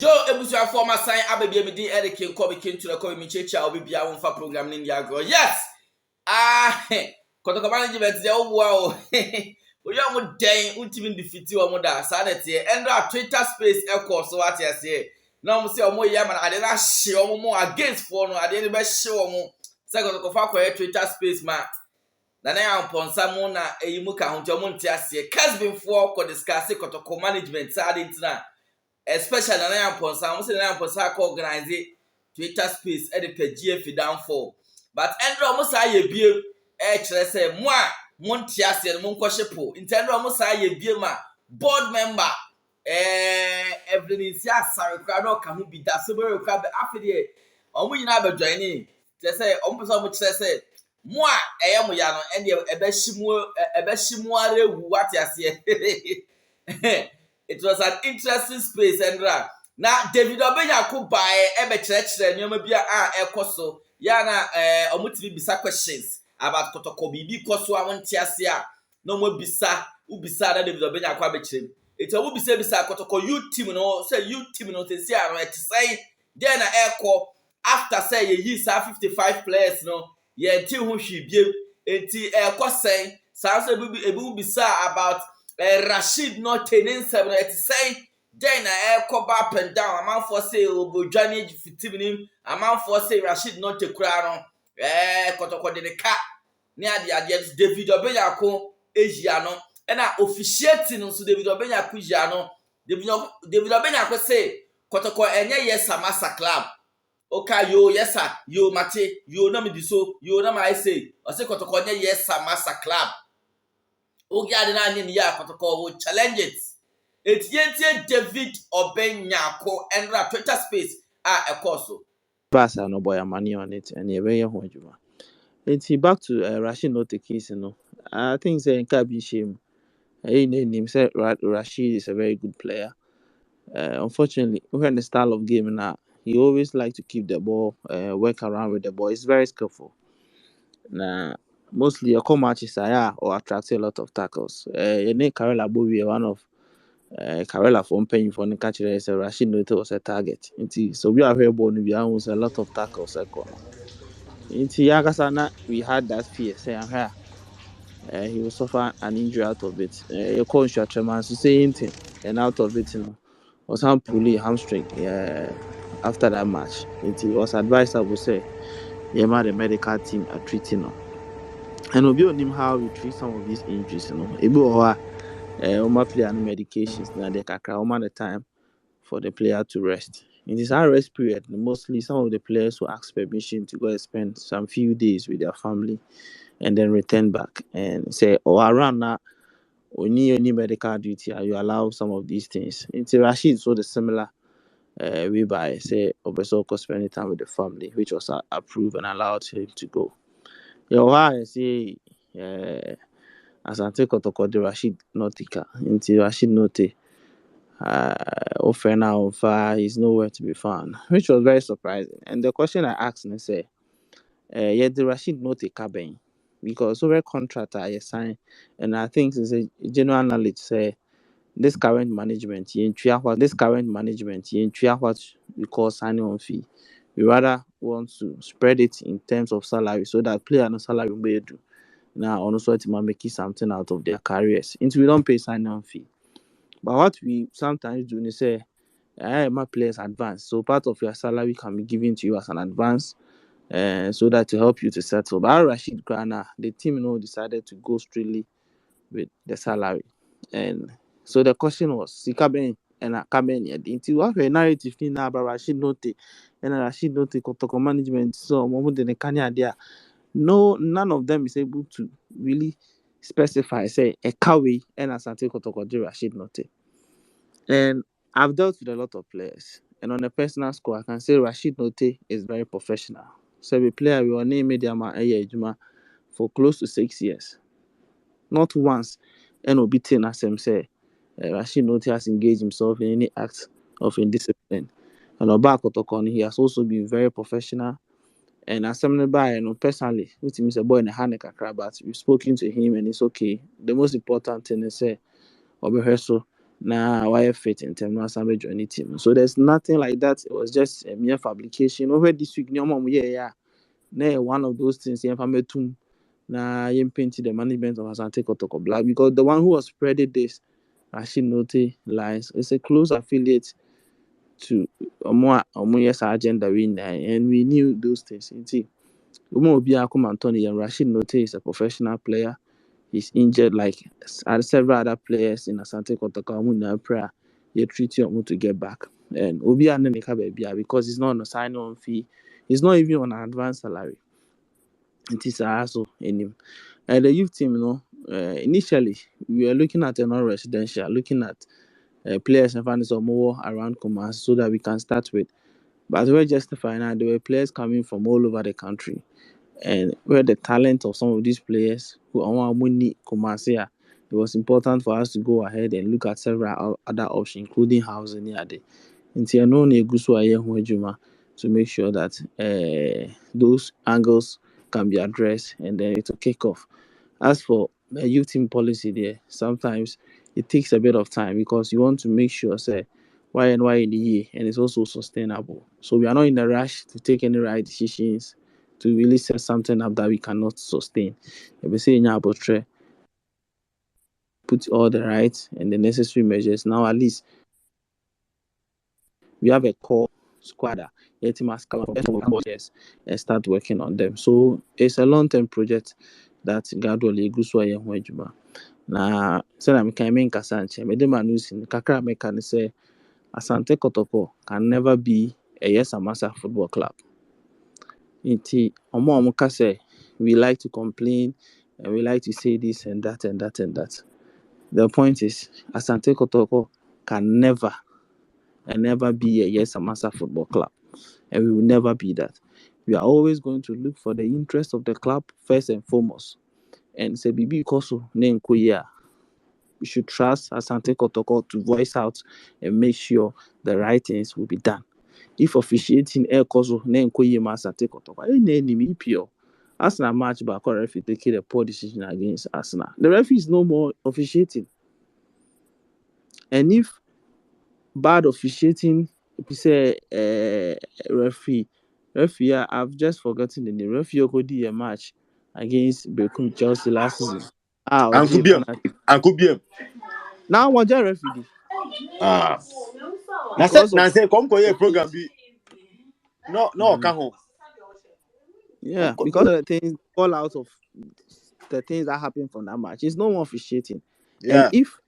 Joe Ebusia former sign Ababy MD Eric Kobe came to the Kobe Chicha or be our for program in Nyarko. Yes! Kotoko management, wow. We are more day, ultimate defeat you or more sanity, and our Twitter space, of course, so what I say. Now, say, more yaman, I did not show more against for no, I didn't best show more. Second of all, Twitter space, man. Na na upon someone na eyimuka huncho monti ase has been for ko discuss Kotoko management side intina especially na upon some say na upon sa ko organize Twitter space e de pagye down for but endro mo sa ye bie kire say mo a monti ase mo nkwohyepo intendro mo sa ye bie ma board member everything si asare kwa no ka hu bi da so be kwa be afide omo nyina be join ni kire say omo pesa mo kire say mo a mo ya no ende ebehyimu are wu wate ase it was an interesting space and na David Obeng ko bae kire nyoma bia ekoso ya na omutimi bisa questions about Kotoko bibi koso a wonte ase a no mo bisa ubisa na David Obeng ko abekire it obu bisa Kotoko youth team no say youth team no tesi a no say then na eko after say ye yi 55 players no ye ti hu hwibie enti kwasɛn saa so ebu bisa about Rashid Nortey ne 7 then koba up and down amanfo say obodwane fitibnim amanfo say Rashid Nortey kura no Kotoko de ka ne ade David Obeng ko ejia no na officiating no so David Obeng ko ejia no David Obeng ko say Kotoko enye yes Samasa club okay yo yes sir yo mate yo na me diso yo na my say o say Kotoko nye yes Samasa club ogi ade na nye ya Kotoko will challenge it etientie David Obeng Nyarko and Twitter space ekoso pass no boy money on it and you very home. It's back to Rashid Nortey case, I think say can be shame. Name said Rashid is a very good player. Unfortunately, when the style of game now, he always like to keep the ball, work around with the ball. He's very skillful. Now, mostly your core matches or attract a lot of tackles. Your name Karela Bowie, one of Karela from paying for the catcher is Rashid Nortey was a target. So we are very born we have a lot of tackles. In Yagasana, we had that fear saying, he will suffer an injury out of it. Your coach, Chairman, to say anything, and out of it, was some pulley hamstring after that match. It was advised, I would say, the medical team are treating him. And we'll be on him how we treat some of these injuries, Ebo play and medications, now they can the time for the player to rest. In this rest period, mostly some of the players will ask permission to go and spend some few days with their family and then return back and say, around now, we need any medical duty, you allow some of these things. Into Rashid, so the similar way by say, Obesoko spending time with the family, which was approved and allowed him to go. I say, as I take Kotoko, the Rashid Nortey, into Rashid Nortey. Now he's nowhere to be found, which was very surprising. And the question I asked and say, the Rashid Nortey cabin because over contract I signed, and I think it's a general knowledge say this current management what we call signing on fee. We rather want to spread it in terms of salary so that player no salary will do now also to make something out of their careers. Into we don't pay signing on fee. But what we sometimes do is say, my players advance. So part of your salary can be given to you as an advance, so that to help you to settle. But Rashid Grana, the team decided to go straightly with the salary. And so the question was, Sikaben and Akaben, until have a narrative now about Rashid Nortey and Rashid Nortey Kotoko management. So moment in the Kenya there. No, none of them is able to really specify, say, a Kawi and Asante Kotoko Rashid Nortey. And I've dealt with a lot of players. And on a personal score, I can say Rashid Nortey is very professional. So we player we were named Mediama for close to 6 years. Not once, and obtain as him say, Rashid Nortey has engaged himself in any act of indiscipline. And about Kotoko, he has also been very professional. And as somebody by personally, with him is a boy in a handicap, but we've spoken to him and it's okay. The most important thing is say, Obeheso, na why fit in term na some join team. So there's nothing like that. It was just a mere fabrication. Over this week, yeah. Now one of those things, yeah, na painted the management of Asante Kotoko black because the one who was spreading this, Rashid Nortey lies, is a close affiliate to yes agenda and we knew those things. See, Rashid Nortey is a professional player. He's injured like several other players in Asante Kotoko prayer. They treat you to get back. And Obia Neneka because he's not on a sign-on fee. He's not even on an advanced salary. It is also in him. And the youth team, initially we were looking at a non-residential, looking at players and fans of more around Kumasi so that we can start with. But we're justifying that there were players coming from all over the country. And where the talent of some of these players who are money Kumasi, it was important for us to go ahead and look at several other options, including housing near the to make sure that those angles can be addressed and then it will kick off. As for the youth team policy there, sometimes it takes a bit of time because you want to make sure say why and why in the year and it's also sustainable. So we are not in a rush to take any right decisions to really set something up that we cannot sustain. If we say put all the right and the necessary measures, now at least we have a core squad yes, and start working on them. So it's a long-term project that gradually goes away. Na sɛ meka menkasa nkyɛn mede ma no si no kakra a meka ne sɛ Asante Kotoko can never be a Yes Amasa football club. Nti ɔmo ka sɛ we like to complain and we like to say this and that and that and that. The point is Asante Kotoko can never and never be a Yes Amasa football club, and we will never be that. We are always going to look for the interest of the club first and foremost. And say bibi koso ne nkoye we should trust Asante Kotoko to voice out and make sure the right things will be done. If officiating air koso ne nkoye ma Asante Kotoko, enemy EPL. Arsenal match back or referee taking a poor decision against Arsenal. The referee is no more officiating. And if bad officiating, if you say referee, I've just forgotten the name. Referee Okodi a match against Bekum Chelsea last season. Uncle Biam. Uncle Biam. Now what the referee? Because I say come for program be no come home. Yeah, because of the things fall out of the things that happen from that match. It's no more officiating. Yeah. And if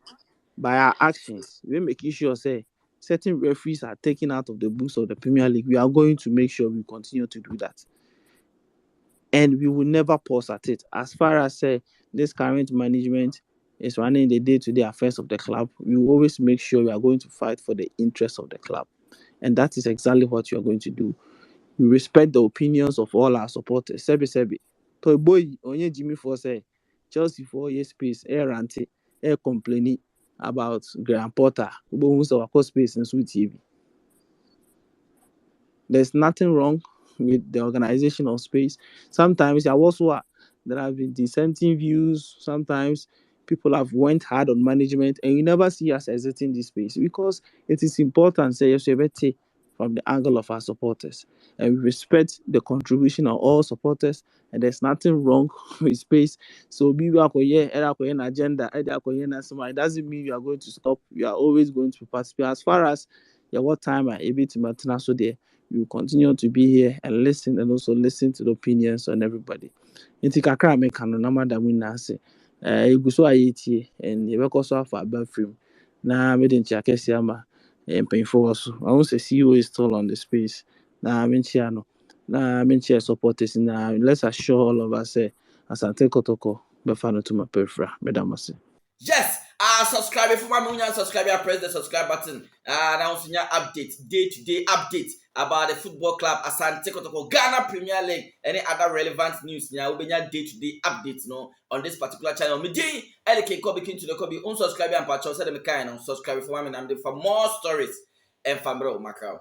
by our actions we make sure say certain referees are taken out of the books of the Premier League, we are going to make sure we continue to do that. And we will never pause at it. As far as this current management is running the day-to-day affairs of the club, we will always make sure we are going to fight for the interests of the club. And that is exactly what you are going to do. We respect the opinions of all our supporters. Sebi. Toy boy, onye Jimmy for say Chelsea for year space, air ranty, air complaining about Graham Potter, who our space and sweet TV. There's nothing wrong with the organization of space. Sometimes there have been dissenting views. Sometimes people have went hard on management, and you never see us exiting this space because it is important. Say from the angle of our supporters, and we respect the contribution of all supporters. And there's nothing wrong with space. So be an agenda. It doesn't mean you are going to stop. You are always going to participate. As far as what time I able to maintain so there. We will continue to be here and listen and also listen to the opinions on everybody. Nti kakra me kano na madam na ase. Eguso ayetie and yebeko so afa abafrim. Na me de ntia kese ama mpanyfo so. I want to see CEO is still on the space. Na me ntia no. Na me ntia supporters na let's assure all of us Asante Kotoko befa no to my perfra. Madam ase. Yes, subscribe if you want to subscribe, press the subscribe button. Announcing your update, day-to-day update about the football club Asante Kotoko, Ghana Premier League, any other relevant news. Now we'll be your day-to-day updates on this particular channel. Me day, LK Kobe King to the Kobe, unsubscribe and patch. Say the kind subscribe if you want me for more stories and Fambro Macau.